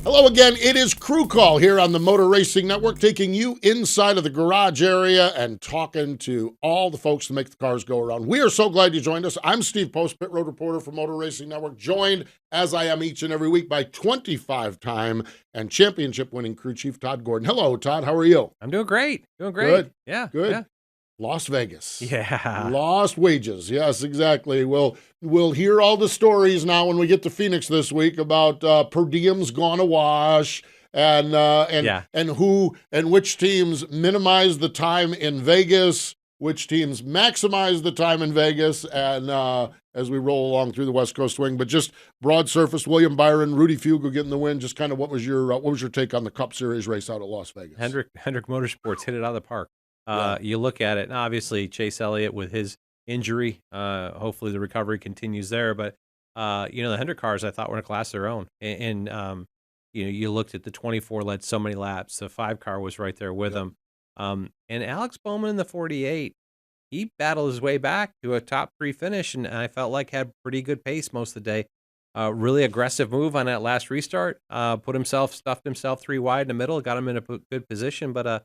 Hello again. It is Crew Call here on the Motor Racing Network, taking you inside of the garage area and talking to all the folks that make the cars go around. We are so glad you joined us. I'm Steve Post, pit road reporter for Motor Racing Network, joined, as I am each and every week, by 25-time and championship-winning crew chief Todd Gordon. Hello, Todd. How are you? I'm doing great. Doing great. Good. Yeah. Good. Yeah. Las Vegas. Yeah. Lost wages. Yes, exactly. We'll hear all the stories now when we get to Phoenix this week about per diems gone awash and who and which teams minimize the time in Vegas, which teams maximize the time in Vegas, and as we roll along through the West Coast swing. But just broad surface, William Byron, Rudy Fugle getting the win. Just kind of what was your take on the Cup Series race out at Las Vegas? Hendrick Motorsports hit it out of the park. You look at it, and obviously Chase Elliott with his injury, hopefully the recovery continues there. But, the Hendrick cars I thought were in a class of their own. And you looked at the 24 led so many laps. The 5 car was right there with them. And Alex Bowman in the 48, he battled his way back to a top 3 finish, and I felt like had pretty good pace most of the day. Really aggressive move on that last restart. Stuffed himself 3 wide in the middle, got him in a good position. But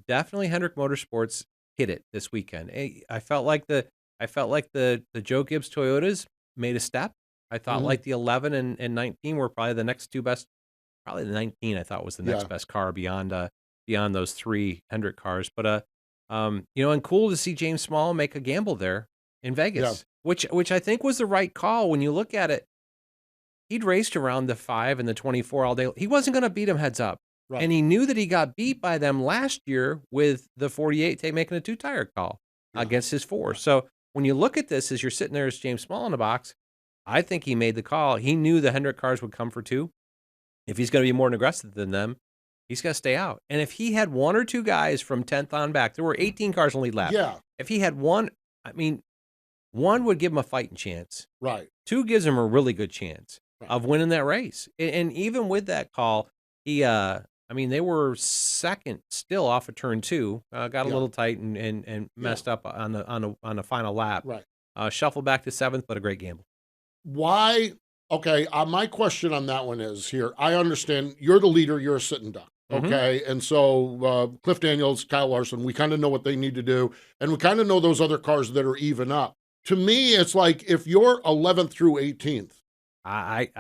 definitely Hendrick Motorsports hit it this weekend. I felt like the Joe Gibbs Toyotas made a step. I thought like the 11 and 19 were probably the next 2 best. Probably the 19 I thought was the next best car beyond those 3 Hendrick cars. But and cool to see James Small make a gamble there in Vegas, which I think was the right call when you look at it. He'd raced around the 5 and the 24 all day. He wasn't going to beat him heads up. Right. And he knew that he got beat by them last year with the 48 making a 2-tire call against his 4. So when you look at this, as you're sitting there as James Small in the box, I think he made the call. He knew the Hendrick cars would come for 2. If he's going to be more aggressive than them, he's got to stay out. And if he had 1 or 2 guys from 10th on back, there were 18 cars in the lead lap. Yeah. If he had 1, 1 would give him a fighting chance. Right. 2 gives him a really good chance of winning that race. And even with that call, he they were second still off of turn 2. Got a little tight and messed up on the final lap. Right. Shuffled back to 7th, but a great gamble. Why? Okay. My question on that one is here. I understand you're the leader. You're a sitting duck. Okay. Mm-hmm. And so Cliff Daniels, Kyle Larson, we kind of know what they need to do. And we kind of know those other cars that are even up. To me, it's like if you're 11th through 18th, why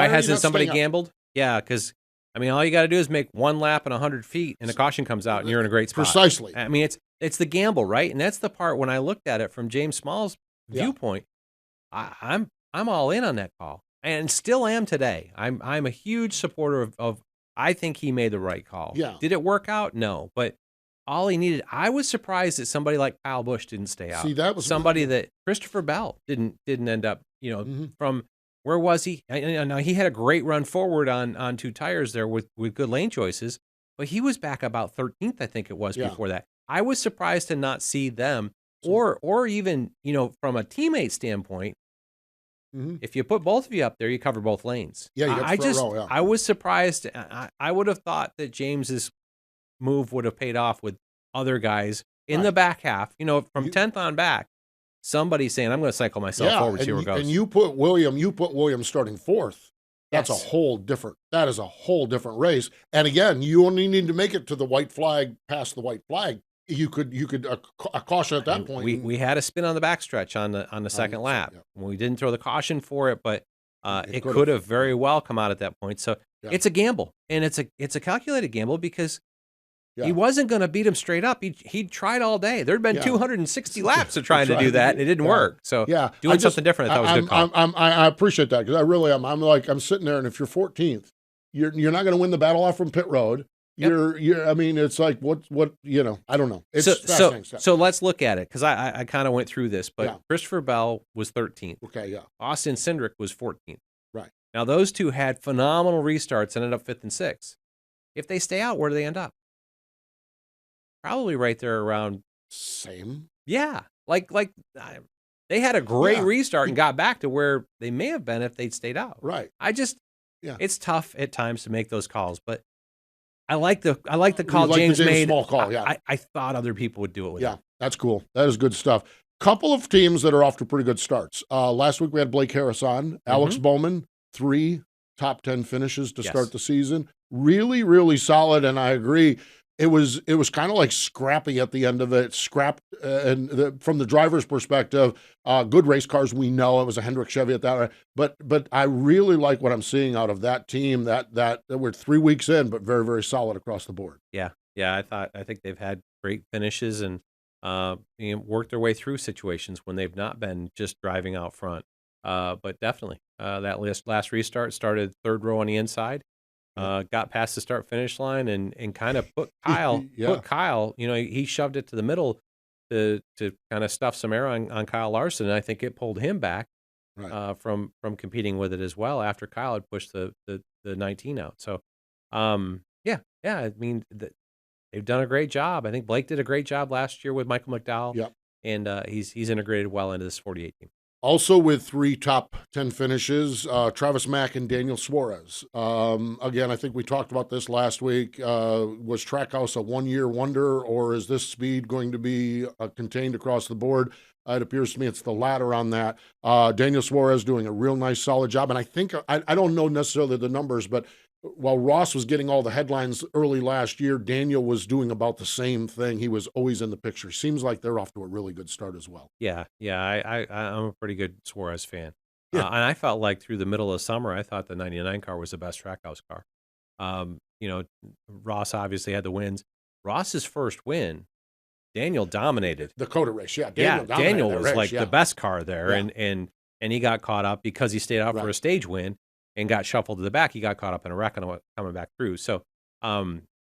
hasn't somebody gambled? Yeah, because, all you got to do is make 1 lap and 100 feet, and a caution comes out, and you're in a great spot. Precisely. It's the gamble, right? And that's the part when I looked at it from James Small's viewpoint, I'm all in on that call, and still am today. I'm a huge supporter of I think he made the right call. Yeah. Did it work out? No, but all he needed. I was surprised that somebody like Kyle Busch didn't stay out. See, that was somebody that Christopher Bell didn't end up. From. Where was he? Now, he had a great run forward on 2 tires there with good lane choices, but he was back about 13th, I think it was, before that. I was surprised to not see them, or even, from a teammate standpoint, if you put both of you up there, you cover both lanes. Yeah, you got front row, I was surprised. I would have thought that James's move would have paid off with other guys in the back half, from 10th on back. Somebody's saying, I'm going to cycle myself forward, see where it goes. And you put William starting 4th. That is a whole different race. And again, you only need to make it to the white flag, past the white flag. You could a caution at that point. We had a spin on the backstretch on the second lap. Yeah. We didn't throw the caution for it, but it could have very well come out at that point. So it's a gamble, and it's a calculated gamble because he wasn't going to beat him straight up. He tried all day. There'd been 260 laps of trying to do that, and it didn't work. So doing something different, I thought was a good call. I appreciate that because I really am. I'm sitting there, and if you're 14th, you're not going to win the battle off from pit road. It's like what I don't know. It's fascinating stuff. So let's look at it because I kind of went through this, but Christopher Bell was 13th. Okay, yeah. Austin Cindric was 14th. Right. Now those 2 had phenomenal restarts, ended up 5th and 6th. If they stay out, where do they end up? Probably right there around same. Yeah, like they had a great restart and got back to where they may have been if they'd stayed out. Right. It's tough at times to make those calls, but I like the call James made. Small call, yeah. I thought other people would do it with him. That's cool. That is good stuff. Couple of teams that are off to pretty good starts. Last week we had Blake Harris on, Alex Bowman, 3 top 10 finishes to start the season. Really, really solid, and I agree. It was kind of like scrappy at the end of it. Scrapped, from the driver's perspective, good race cars. We know it was a Hendrick Chevy at that, but I really like what I'm seeing out of that team. That we're 3 weeks in, but very, very solid across the board. Yeah. I think they've had great finishes and worked their way through situations when they've not been just driving out front. But definitely, that last restart started third row on the inside. Got past the start finish line and kind of put Kyle, he shoved it to the middle to kind of stuff some air on Kyle Larson. And I think it pulled him back from competing with it as well after Kyle had pushed the 19 out. So, I mean, they've done a great job. I think Blake did a great job last year with Michael McDowell. Yep. And he's integrated well into this 48 team. Also with 3 top 10 finishes, Travis Mack and Daniel Suarez. Again, I think we talked about this last week. Was Trackhouse a one-year wonder, or is this speed going to be contained across the board? It appears to me it's the latter on that. Daniel Suarez doing a real nice, solid job. And I think, I don't know necessarily the numbers, but while Ross was getting all the headlines early last year, Daniel was doing about the same thing. He was always in the picture. Seems like they're off to a really good start as well. Yeah. I'm a pretty good Suarez fan. Yeah. And I felt like through the middle of summer, I thought the 99 car was the best Trackhouse car. Ross obviously had the wins. Ross's first win, Daniel dominated. The Dakota race, Daniel was race, like the best car there, and he got caught up because he stayed out for a stage win and got shuffled to the back. He got caught up in a wreck and coming back through. So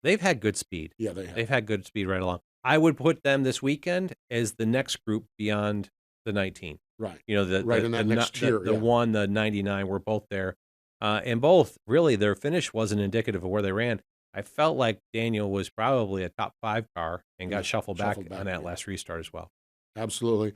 they've had good speed. Yeah, they have. They've had good speed right along. I would put them this weekend as the next group beyond the 19. Right. In that next tier. The 99 were both there. And both, really, their finish wasn't indicative of where they ran. I felt like Daniel was probably a top 5 car and got shuffled back on that last restart as well. Absolutely.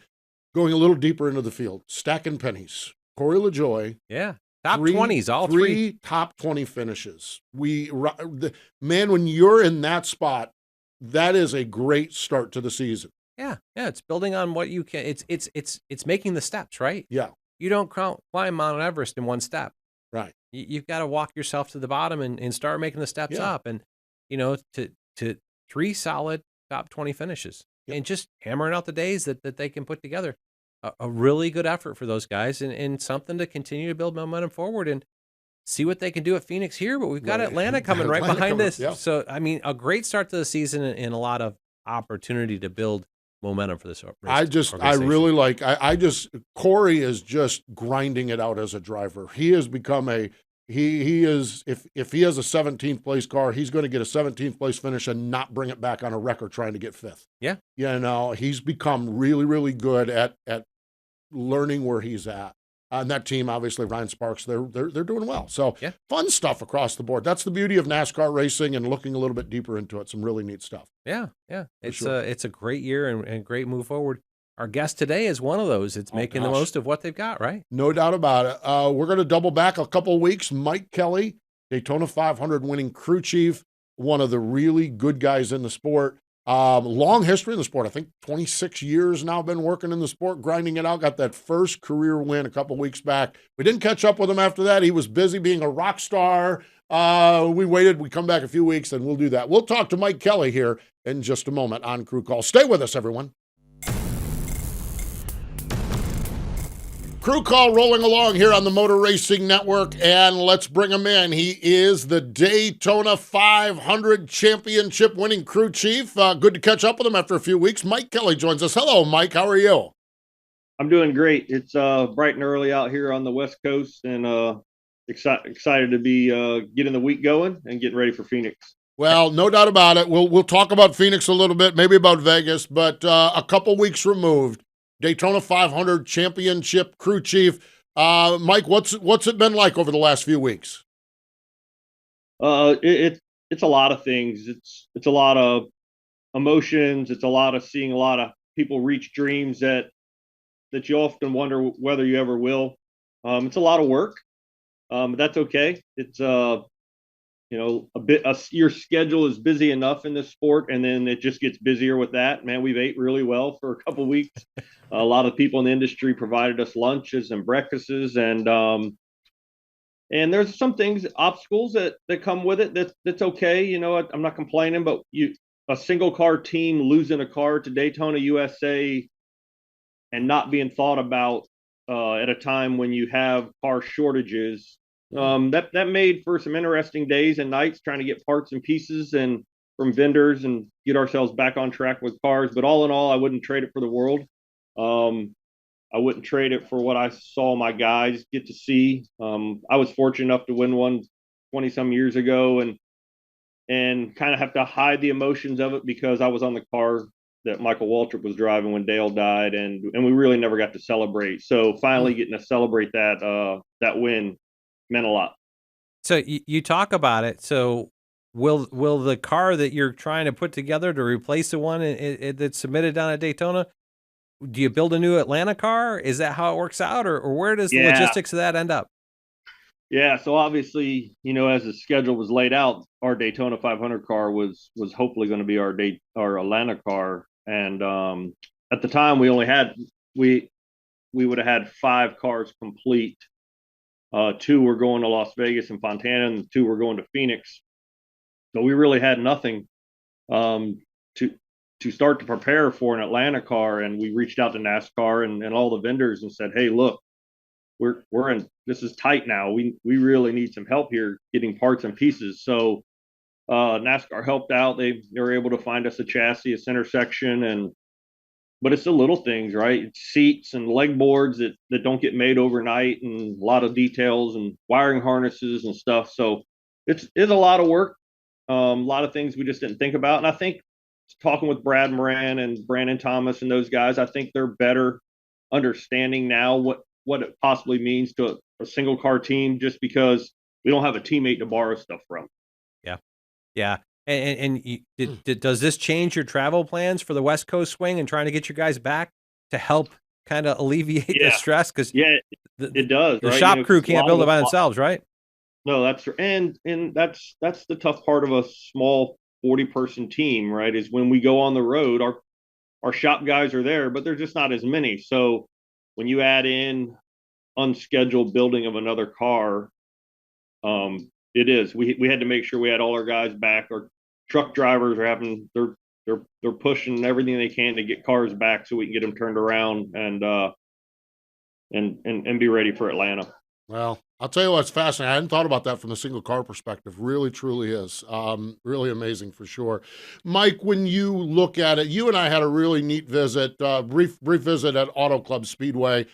Going a little deeper into the field, stacking pennies. Corey LaJoie. Yeah. Top 20s, all three top 20 finishes. Man, when you're in that spot, that is a great start to the season. Yeah, it's building on what you can. It's making the steps, right? Yeah. You don't climb Mount Everest in one step. Right. You've got to walk yourself to the bottom and start making the steps up. And to 3 solid top 20 finishes and just hammering out the days that they can put together. A really good effort for those guys and something to continue to build momentum forward and see what they can do at Phoenix here. But we've got Atlanta coming right behind us. Yeah. So, I mean, a great start to the season and a lot of opportunity to build momentum for this race. Corey is just grinding it out as a driver. He has become he is, if he has a 17th place car, he's going to get a 17th place finish and not bring it back on a record trying to get 5th. Yeah. He's become really, really good at learning where he's at. And that team, obviously, Ryan Sparks, they're doing well. So fun stuff across the board. That's the beauty of NASCAR racing and looking a little bit deeper into it. Some really neat stuff. Yeah. It's a great year and a great move forward. Our guest today is one of those. It's making the most of what they've got, right? No doubt about it. We're going to double back a couple of weeks. Mike Kelley, Daytona 500 winning crew chief, one of the really good guys in the sport. Long history in the sport. I think 26 years now been working in the sport, grinding it out. Got that first career win a couple weeks back. We didn't catch up with him after that. He was busy being a rock star. We waited. We come back a few weeks, and we'll do that. We'll talk to Mike Kelley here in just a moment on Crew Call. Stay with us, everyone. Crew Call rolling along here on the Motor Racing Network, and let's bring him in. He is the Daytona 500 championship winning crew chief. Good to catch up with him after a few weeks. Mike Kelley joins us. Hello, Mike. How are you? I'm doing great. It's bright and early out here on the West Coast, and excited to be getting the week going and getting ready for Phoenix. Well, no doubt about it. We'll talk about Phoenix a little bit, maybe about Vegas, but a couple weeks removed. Daytona 500 championship crew chief. Mike, what's it been like over the last few weeks? It's a lot of things. It's a lot of emotions. It's a lot of seeing a lot of people reach dreams that you often wonder whether you ever will. It's a lot of work, but that's okay. It's your schedule is busy enough in this sport, and then it just gets busier with that. Man, we've ate really well for a couple of weeks. A lot of people in the industry provided us lunches and breakfasts, and And there's some things, obstacles that come with it. That's okay. You know, I'm not complaining, but a single car team losing a car to Daytona USA and not being thought about at a time when you have car shortages, that made for some interesting days and nights trying to get parts and pieces and from vendors and get ourselves back on track with cars. But all in all, I wouldn't trade it for the world. I wouldn't trade it for what I saw my guys get to see. I was fortunate enough to win one 20 some years ago and kind of have to hide the emotions of it because I was on the car that Michael Waltrip was driving when Dale died, and we really never got to celebrate. So finally getting to celebrate that win meant a lot. So you talk about it. So will the car that you're trying to put together to replace the one that's submitted down at Daytona, do you build a new Atlanta car? Is that how it works out, or where does the logistics of that end up? Yeah, so obviously, you know, as the schedule was laid out, our Daytona 500 car was hopefully going to be our Atlanta car, and at the time we only had we would have had 5 cars complete. 2 were going to Las Vegas and Fontana, and 2 were going to Phoenix. So we really had nothing to start to prepare for an Atlanta car, and we reached out to NASCAR and all the vendors and said, "Hey, look, we're in, this is tight now. We really need some help here getting parts and pieces." So NASCAR helped out. They were able to find us a chassis, a center section, but it's the little things, right? It's seats and leg boards that don't get made overnight, and a lot of details and wiring harnesses and stuff. So it's a lot of work, a lot of things we just didn't think about. And I think talking with Brad Moran and Brandon Thomas and those guys, I think they're better understanding now what it possibly means to a single car team, just because we don't have a teammate to borrow stuff from. Yeah. Does this change your travel plans for the West Coast swing and trying to get your guys back to help kind of alleviate the stress? Because it does. The shop crew can't build it by themselves, right? No, that's and that's the tough part of a small 40-person team, right? Is when we go on the road, our shop guys are there, but there's just not as many. So when you add in unscheduled building of another car, it is. We had to make sure we had all our guys back. Our truck drivers are having they're pushing everything they can to get cars back so we can get them turned around and be ready for Atlanta. Well, I'll tell you what's fascinating. I hadn't thought about that from the single car perspective. Really, truly is. Really amazing for sure. Mike, when you look at it, you and I had a really neat visit, brief visit at Auto Club Speedway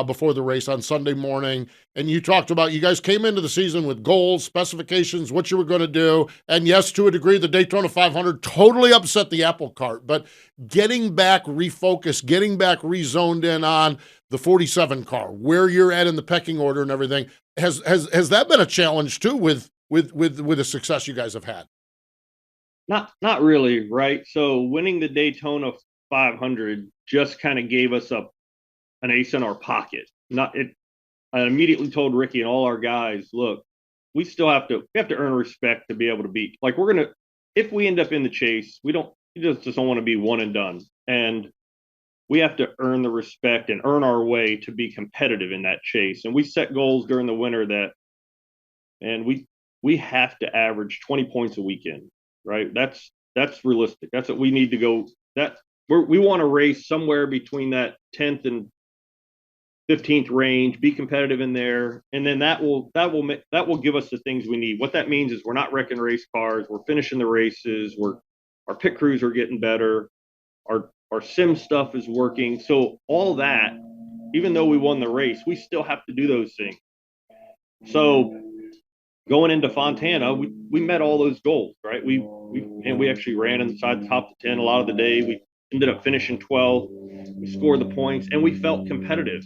before the race on Sunday morning. And you talked about, you guys came into the season with goals, specifications, what you were going to do. And yes, to a degree, the Daytona 500 totally upset the apple cart. But getting back refocused, getting back rezoned in on the 47 car, where you're at in the pecking order and everything, has that been a challenge too with the success you guys have had? Not really, right? So winning the Daytona 500 just kind of gave us an ace in our pocket. I immediately told Ricky and all our guys, look, we have to earn respect to be able to beat. Like, if we end up in the chase, we just don't want to be one and done. And we have to earn the respect and earn our way to be competitive in that chase. And we set goals during the winter and we have to average 20 points a weekend, right? That's realistic. That's what we need to go. We want to race somewhere between that 10th and 15th range, be competitive in there, and then that will give us the things we need. What that means is we're not wrecking race cars, we're finishing the races, our pit crews are getting better, our sim stuff is working. So all that, even though we won the race, we still have to do those things. So going into Fontana, we met all those goals, right? We actually ran inside the top 10 a lot of the day. We ended up finishing 12th. We scored the points, and we felt competitive.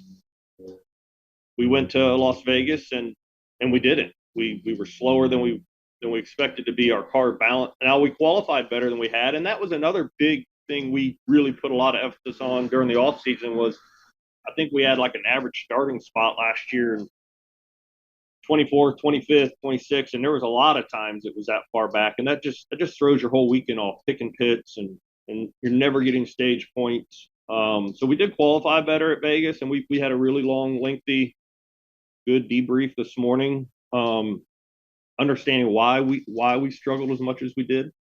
We went to Las Vegas and we didn't. We were slower than we expected to be. Our car balanced. Now we qualified better than we had, and that was another big thing we really put a lot of emphasis on during the off season. Was I think we had like an average starting spot last year, 24th, 25th, 26th, and there was a lot of times it was that far back, and that just throws your whole weekend off, picking pits, and you're never getting stage points. So we did qualify better at Vegas, and we had a really long, lengthy, good debrief this morning. understanding why we struggled as much as we did.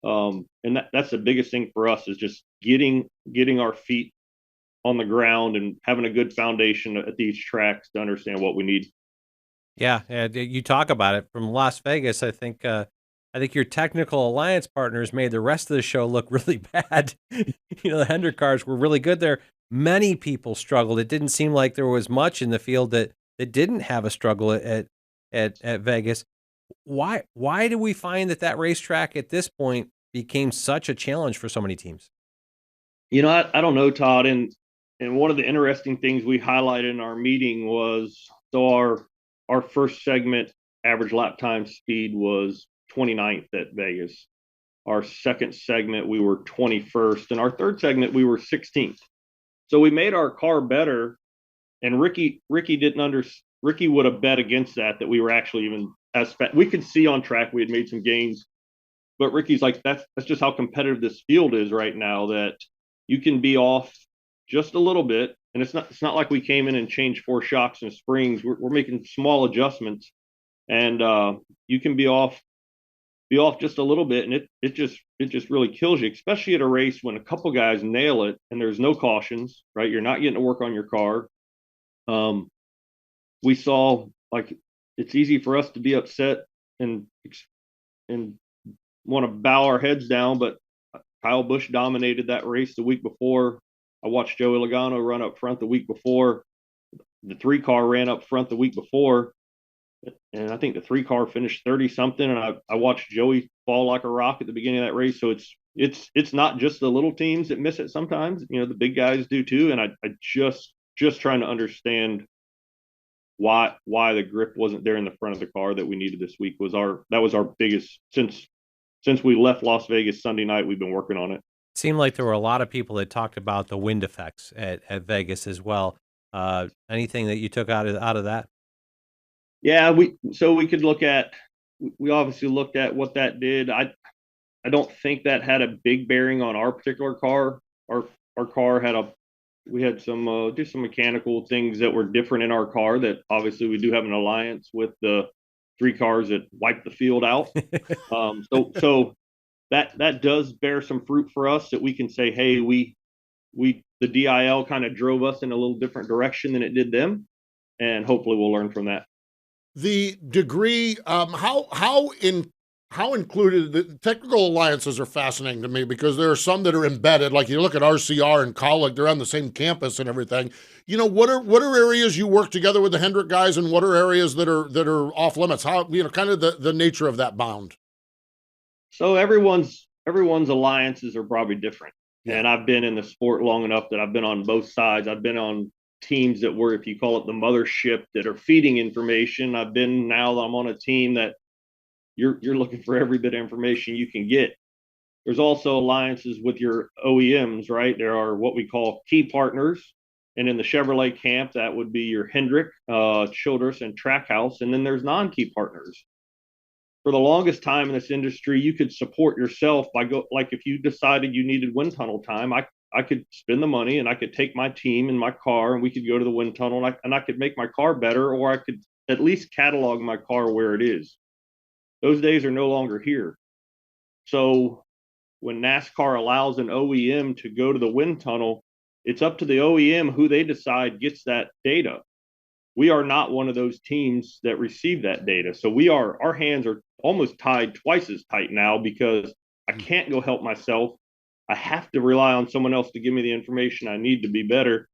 And that's the biggest thing for us, is just getting our feet on the ground and having a good foundation at these tracks to understand what we need. Yeah, you talk about it from Las Vegas. I think your technical alliance partners made the rest of the show look really bad. The Hendrick cars were really good there. Many people struggled. It didn't seem like there was much in the field that didn't have a struggle at Vegas. Why do we find that racetrack at this point became such a challenge for so many teams? I don't know, Todd. And one of the interesting things we highlighted in our meeting was, so our first segment average lap time speed was 29th at Vegas. Our second segment, we were 21st. And our third segment, we were 16th. So we made our car better. And Ricky would have bet against that we were actually even as fast. We could see on track we had made some gains. But Ricky's like, that's just how competitive this field is right now, that you can be off just a little bit. And it's not like we came in and changed 4 shocks and springs. We're making small adjustments, and you can be off just a little bit, and it just really kills you, especially at a race when a couple guys nail it and there's no cautions, right? You're not getting to work on your car. We saw, like, it's easy for us to be upset and want to bow our heads down, but Kyle Busch dominated that race the week before. I watched Joey Logano run up front the week before. The 3 car ran up front the week before, and I think the 3 car finished 30 something. And I watched Joey fall like a rock at the beginning of that race. So it's not just the little teams that miss it sometimes. The big guys do too. And I just trying to understand why the grip wasn't there in the front of the car that we needed this week. That was our biggest, since we left Las Vegas Sunday night, we've been working on it. It seemed like there were a lot of people that talked about the wind effects at Vegas as well. Anything that you took out of that? Yeah, we obviously looked at what that did. I don't think that had a big bearing on our particular car. Our car we had some just some mechanical things that were different in our car, that obviously we do have an alliance with the 3 cars that wiped the field out. So that does bear some fruit for us, that we can say, hey, the DIL kind of drove us in a little different direction than it did them, and hopefully we'll learn from that. The degree, how included, the technical alliances are fascinating to me, because there are some that are embedded. Like, you look at RCR and Colic, they're on the same campus and everything. What are areas you work together with the Hendrick guys, and what are areas that are off limits? How, kind of the nature of that bound. So everyone's alliances are probably different. Yeah. And I've been in the sport long enough that I've been on both sides. I've been on teams that were, if you call it the mothership, that are feeding information. Now I'm on a team that you're looking for every bit of information you can get. There's also alliances with your OEMs, right? There are what we call key partners. And in the Chevrolet camp, that would be your Hendrick, Childress, and Trackhouse. And then there's non-key partners. For the longest time in this industry, you could support yourself by like, if you decided you needed wind tunnel time, I could spend the money and I could take my team and my car and we could go to the wind tunnel, and I could make my car better, or I could at least catalog my car where it is. Those days are no longer here. So when NASCAR allows an OEM to go to the wind tunnel, it's up to the OEM who they decide gets that data. We are not one of those teams that receive that data. So our hands are almost tied twice as tight now, because I can't go help myself. I have to rely on someone else to give me the information I need to be better.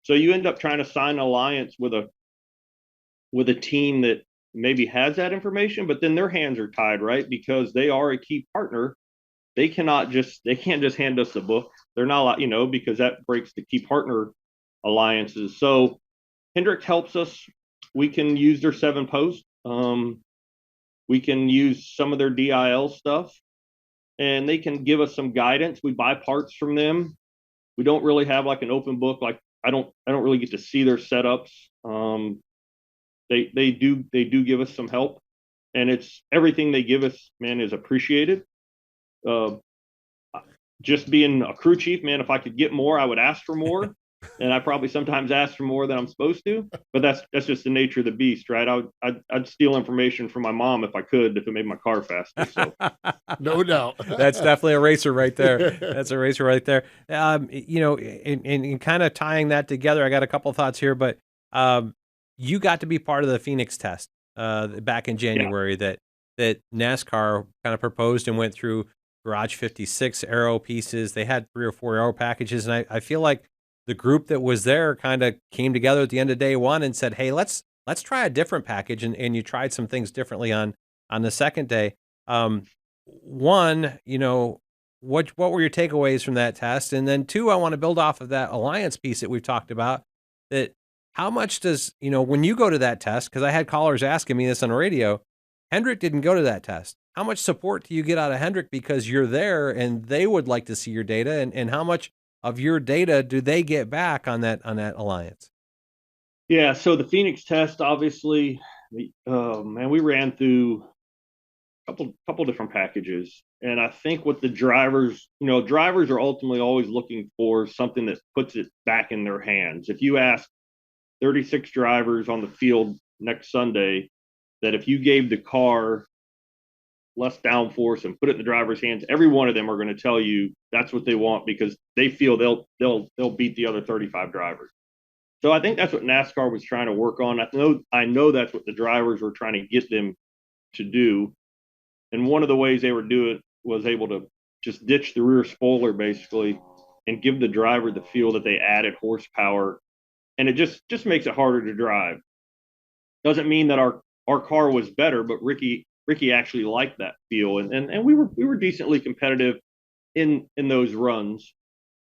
So you end up trying to sign an alliance with a team that maybe has that information, but then their hands are tied, right? Because they are a key partner. They can't just hand us the book. They're not, because that breaks the key partner alliances. So Hendrick helps us. We can use their 7 post. We can use some of their DIL stuff, and they can give us some guidance. We buy parts from them. We don't really have like an open book. Like, I don't really get to see their setups. They do give us some help, and it's everything they give us, man, is appreciated. Just being a crew chief, man, if I could get more, I would ask for more. and I probably sometimes ask for more than I'm supposed to, but that's just the nature of the beast, right? I'd steal information from my mom if I could, if it made my car faster. So no doubt. That's definitely a racer right there. That's a racer right there. You know, in kind of tying that together, I got a couple thoughts here, but you got to be part of the Phoenix test back in January that NASCAR kind of proposed and went through Garage 56 aero pieces. They had 3 or 4 aero packages, and I feel like the group that was there kind of came together at the end of day one and said, hey, let's try a different package. And you tried some things differently on the second day. One, you know, what were your takeaways from that test? And then 2, I want to build off of that alliance piece that we've talked about, that how much does, you know, when you go to that test, because I had callers asking me this on the radio, Hendrick didn't go to that test. How much support do you get out of Hendrick because you're there and they would like to see your data, and how much of your data do they get back on that alliance? Yeah, so the Phoenix test, obviously, man, we ran through a couple different packages, and I think what the drivers, you know, drivers are ultimately always looking for something that puts it back in their hands. If you ask 36 drivers on the field next Sunday that if you gave the car less downforce and put it in the driver's hands, every one of them are going to tell you that's what they want because they feel they'll beat the other 35 drivers. So I think that's what NASCAR was trying to work on. I know that's what the drivers were trying to get them to do. And one of the ways they were doing it was able to just ditch the rear spoiler basically and give the driver the feel that they added horsepower. And it just makes it harder to drive. Doesn't mean that our car was better, but Ricky actually liked that feel, and we were decently competitive in those runs.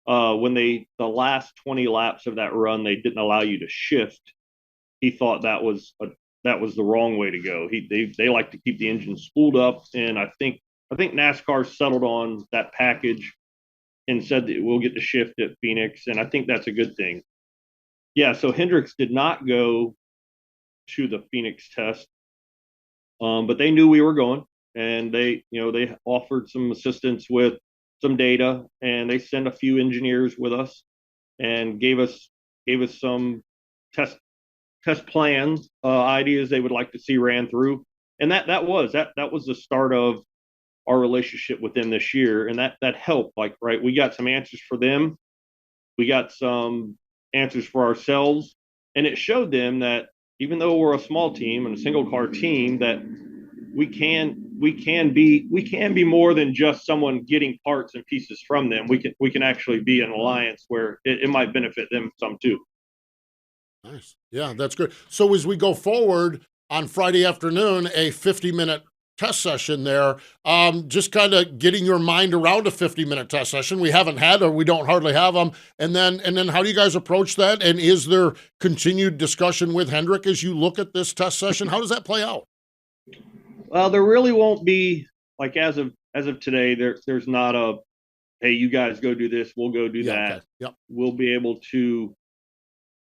When the last 20 laps of that run, they didn't allow you to shift. He thought that was the wrong way to go. They like to keep the engine spooled up, and I think NASCAR settled on that package and said that we'll get the shift at Phoenix, and I think that's a good thing. Yeah, so Hendricks did not go to the Phoenix test, but they knew we were going, and they offered some assistance with some data, and they sent a few engineers with us and gave us some test plans, ideas they would like to see ran through, and that was the start of our relationship with them this year, and that helped. Like, right, we got some answers for them, we got some answers for ourselves, and it showed them that even though we're a small team and a single car team, that we can be more than just someone getting parts and pieces from them. We can actually be an alliance where it might benefit them some too. Nice. Yeah, that's good. So as we go forward on Friday afternoon, a 50-minute test session there, just kind of getting your mind around a 50-minute test session. We haven't had, or we don't hardly have them. And then how do you guys approach that? And is there continued discussion with Hendrick as you look at this test session? How does that play out? Well, there really won't be, like, as of today, there's not a, hey, you guys go do this, we'll go do that. Okay. Yep. We'll be able to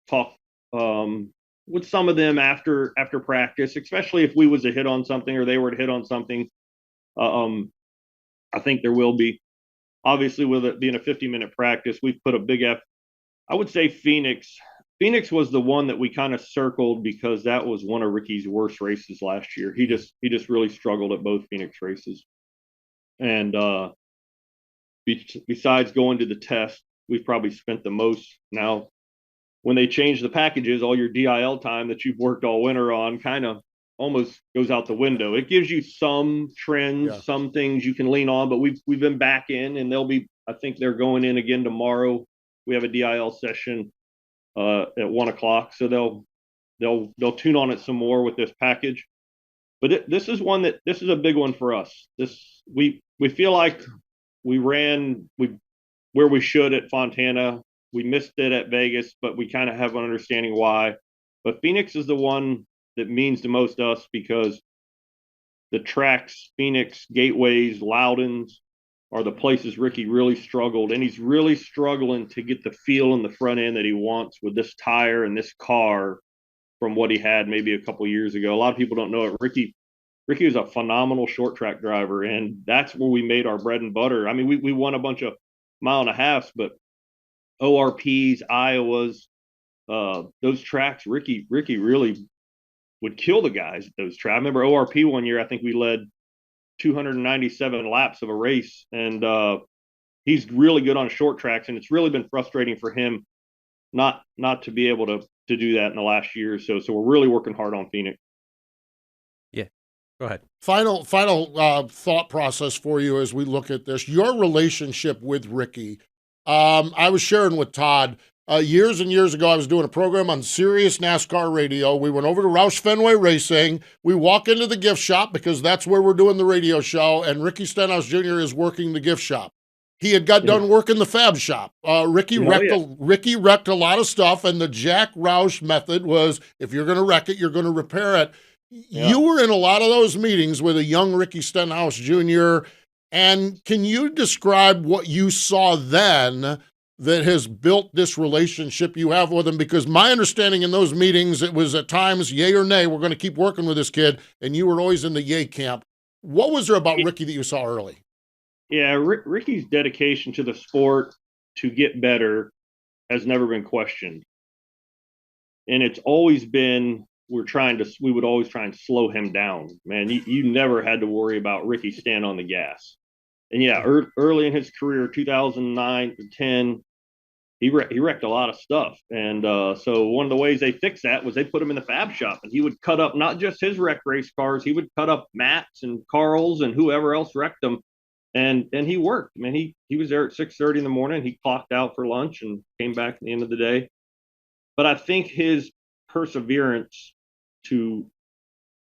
talk with some of them after practice, especially if we was to hit on something or they were to hit on something. I think there will be. Obviously, with it being a 50-minute practice, we've put a big effort. I would say Phoenix was the one that we kind of circled because that was one of Ricky's worst races last year. He just really struggled at both Phoenix races. And besides going to the test, we've probably spent the most. Now, when they change the packages, all your DIL time that you've worked all winter on kind of almost goes out the window. It gives you some trends, some things you can lean on, but we've been back in, and I think they're going in again tomorrow. We have a DIL session at 1:00, so they'll tune on it some more with this package. But this is a big one for us. We feel like we ran where we should at Fontana. We missed it at Vegas, but we kind of have an understanding why. But Phoenix is the one that means the most to us because the tracks, Phoenix, Gateways, Loudons, are the places Ricky really struggled, and he's really struggling to get the feel in the front end that he wants with this tire and this car from what he had maybe a couple years ago. A lot of people don't know it. Ricky was a phenomenal short track driver, and that's where we made our bread and butter. I mean, we won a bunch of 1.5 miles, but ORPs, Iowas, those tracks, Ricky really would kill the guys at those tracks. I remember ORP one year, I think we led 297 laps of a race, and he's really good on short tracks, and it's really been frustrating for him not to be able to do that in the last year or so. So we're really working hard on Phoenix. Yeah, go ahead. Final thought process for you as we look at this. Your relationship with Ricky. I was sharing with Todd years and years ago. I was doing a program on Sirius NASCAR radio. We went over to Roush Fenway Racing. We walk into the gift shop because that's where we're doing the radio show, and Ricky Stenhouse Jr. is working the gift shop. He had got done working the fab shop. Ricky wrecked a lot of stuff, and the Jack Roush method was, if you're going to wreck it, you're going to repair it. Yeah. You were in a lot of those meetings with a young Ricky Stenhouse Jr., and can you describe what you saw then that has built this relationship you have with him? Because my understanding in those meetings, it was at times yay or nay, we're going to keep working with this kid, and you were always in the yay camp. What was there about Ricky that you saw early? Yeah, Ricky's dedication to the sport to get better has never been questioned. And it's always been, we would always try and slow him down. Man, you never had to worry about Ricky stand on the gas. And yeah, early in his career, 2009 to 10, he wrecked a lot of stuff. And so one of the ways they fixed that was they put him in the fab shop, and he would cut up not just his wreck race cars, he would cut up Matt's and Carl's and whoever else wrecked them. And he worked. I mean, he was there at 6:30 in the morning. He clocked out for lunch and came back at the end of the day. But I think his perseverance to,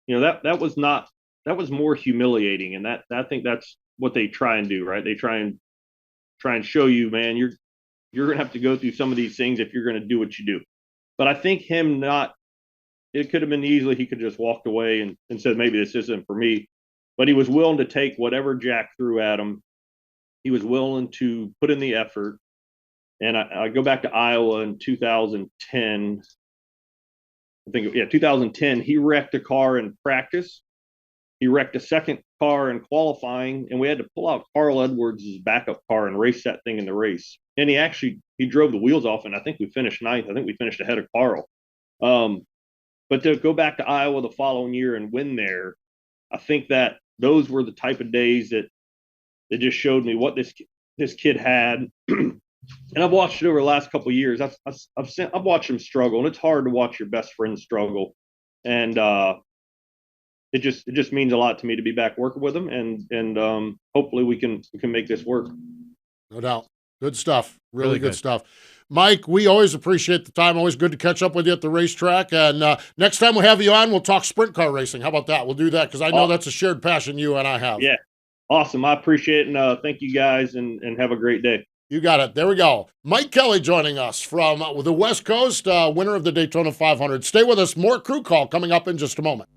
that was more humiliating. And I think that's what they try and do, right? They try and show you, man, you're going to have to go through some of these things if you're going to do what you do. But I think it could have been easily, he could have just walked away and said, maybe this isn't for me. But he was willing to take whatever Jack threw at him. He was willing to put in the effort. And I go back to Iowa in 2010. 2010, he wrecked a car in practice. He wrecked a second car in qualifying, and we had to pull out Carl Edwards' backup car and race that thing in the race. And he drove the wheels off, and I think we finished ninth. I think we finished ahead of Carl. But to go back to Iowa the following year and win there, I think that those were the type of days that just showed me what this kid had. And I've watched it over the last couple of years. I've watched him struggle, and it's hard to watch your best friend struggle. And it just means a lot to me to be back working with him, and hopefully we can make this work. No doubt. Good stuff. Really good stuff. Mike, we always appreciate the time. Always good to catch up with you at the racetrack. And next time we have you on, we'll talk sprint car racing. How about that? We'll do that because I know that's a shared passion you and I have. Yeah. Awesome. I appreciate it. And thank you guys, and have a great day. You got it. There we go. Mike Kelley joining us from the West Coast, winner of the Daytona 500. Stay with us. More Crew Call coming up in just a moment.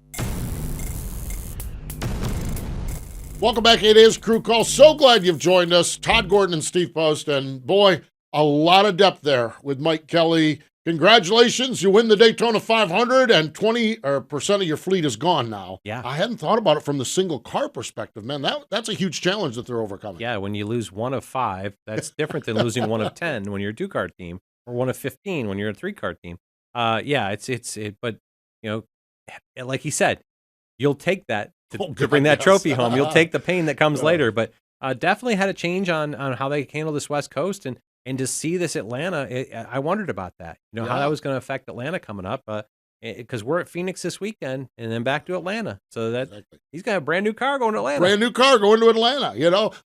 Welcome back. It is Crew Call. So glad you've joined us. Todd Gordon and Steve Post. And boy, a lot of depth there with Mike Kelley. Congratulations. You win the Daytona 500 and 20% of your fleet is gone now. Yeah. I hadn't thought about it from the single car perspective, man. That's a huge challenge that they're overcoming. Yeah. When you lose 1 of 5, that's different than losing 1 of 10 when you're a 2-car team, or 1 of 15 when you're a 3-car team. Yeah, but like he said, you'll take that to bring that trophy home. You'll take the pain that comes later, but definitely had a change on how they handle this West Coast, and to see this Atlanta, I wondered about that. How that was going to affect Atlanta coming up, because we're at Phoenix this weekend and then back to Atlanta. So he's got a brand new car going to Atlanta. Brand new car going to Atlanta.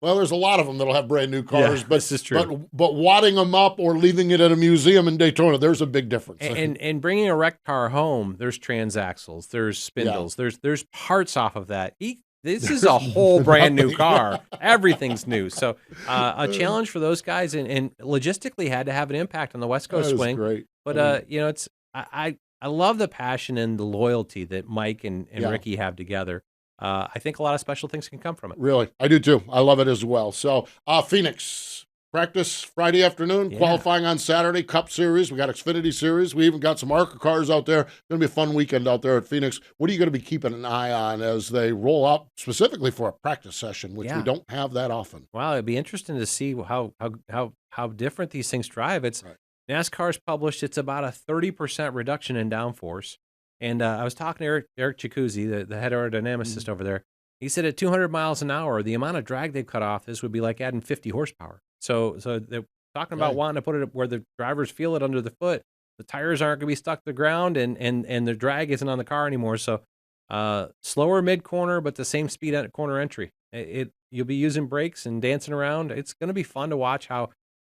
Well, there's a lot of them that'll have brand new cars, but this is true. But wadding them up or leaving it at a museum in Daytona, there's a big difference. And bringing a wrecked car home, there's transaxles, there's spindles, there's parts off of that. This is a whole brand new car. Everything's new. So a challenge for those guys, and logistically had to have an impact on the West Coast swing. Great. But I love the passion and the loyalty that Mike and Ricky have together. I think a lot of special things can come from it. Really, I do too. I love it as well. So Phoenix. Practice Friday afternoon, qualifying on Saturday, Cup Series. We got Xfinity Series. We even got some ARCA cars out there. Going to be a fun weekend out there at Phoenix. What are you going to be keeping an eye on as they roll up, specifically for a practice session, which we don't have that often? Well, it'd be interesting to see how how different these things drive. It's Right. NASCAR's published it's about a 30% reduction in downforce. And I was talking to Eric Chicuzzi, the head aerodynamicist over there. He said at 200 miles an hour, the amount of drag they've cut off, this would be like adding 50 horsepower. So they're talking about wanting to put it where the drivers feel it under the foot. The tires aren't going to be stuck to the ground, and the drag isn't on the car anymore. So slower mid-corner, but the same speed at corner entry. You'll be using brakes and dancing around. It's going to be fun to watch how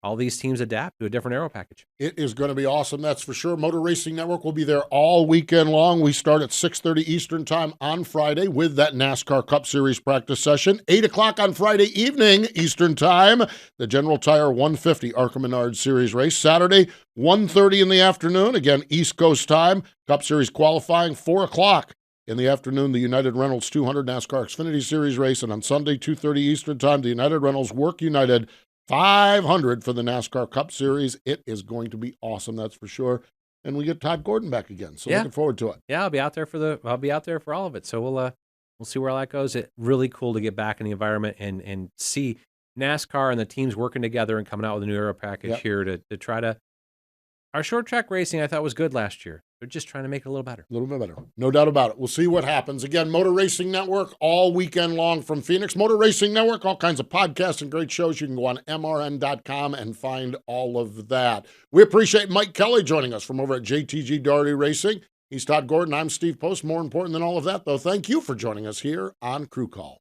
all these teams adapt to a different aero package. It is going to be awesome, that's for sure. Motor Racing Network will be there all weekend long. We start at 6:30 Eastern Time on Friday with that NASCAR Cup Series practice session. 8 o'clock on Friday evening Eastern Time, the General Tire 150 ARCA Menard Series race. Saturday, 1:30 in the afternoon, again, East Coast time. Cup Series qualifying, 4 o'clock in the afternoon, the United Reynolds 200 NASCAR Xfinity Series race. And on Sunday, 2:30 Eastern Time, the United Reynolds Work United 500 for the NASCAR Cup Series. It is going to be awesome, that's for sure. And we get Todd Gordon back again, so looking forward to it. Yeah, I'll be out there for all of it. So we'll see where all that goes. It's really cool to get back in the environment and see NASCAR and the teams working together and coming out with a new aero package here to try to. Our short track racing I thought was good last year. They're just trying to make it a little better. A little bit better. No doubt about it. We'll see what happens. Again, Motor Racing Network all weekend long from Phoenix. Motor Racing Network, all kinds of podcasts and great shows. You can go on MRN.com and find all of that. We appreciate Mike Kelley joining us from over at JTG Daughtery Racing. He's Todd Gordon. I'm Steve Post. More important than all of that, though, thank you for joining us here on Crew Call.